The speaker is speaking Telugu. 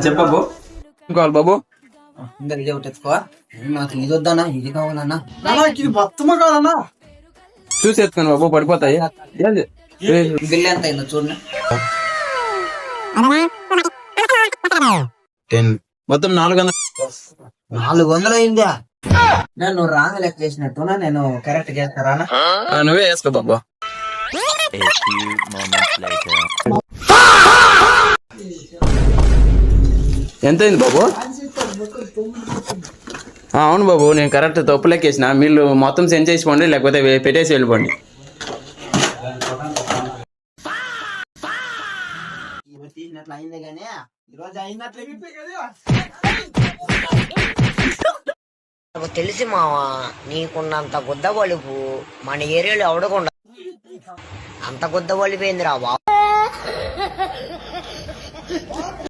చెప్పు కావాలి బాబు. నాకు ఇది వద్దన్నా, ఇది కావాలన్నా. ఇది మొత్తమా కాదన్నా? చూసి ఎత్తుకుని బాబు, పడిపోతాయి. బిల్ ఎంత అయిందో చూడండి. మొత్తం 400. 400 అయిందా? నేను రాంగ్ లెక్క చేసినట్టున్నా, నేను కరెక్ట్ చేస్తారా? నువ్వే వేసుకో బాబు. ఎంత అయింది బాబు? అవును బాబు, నేను కరెక్ట్ తప్పు లెక్కేసిన. మీరు మొత్తం సెండ్ చేసిపోండి, లేకపోతే పెట్టేసి వెళ్ళిపోండి. తీసినట్లు అయింది కానీ ఈరోజు అయినట్లు తెలిసి మావా, నీకున్నంత గుద్ద బలుపు మన ఏరియాలో ఎవడకుండా అంత గుద్ద బలిపోయిందిరా బాబు.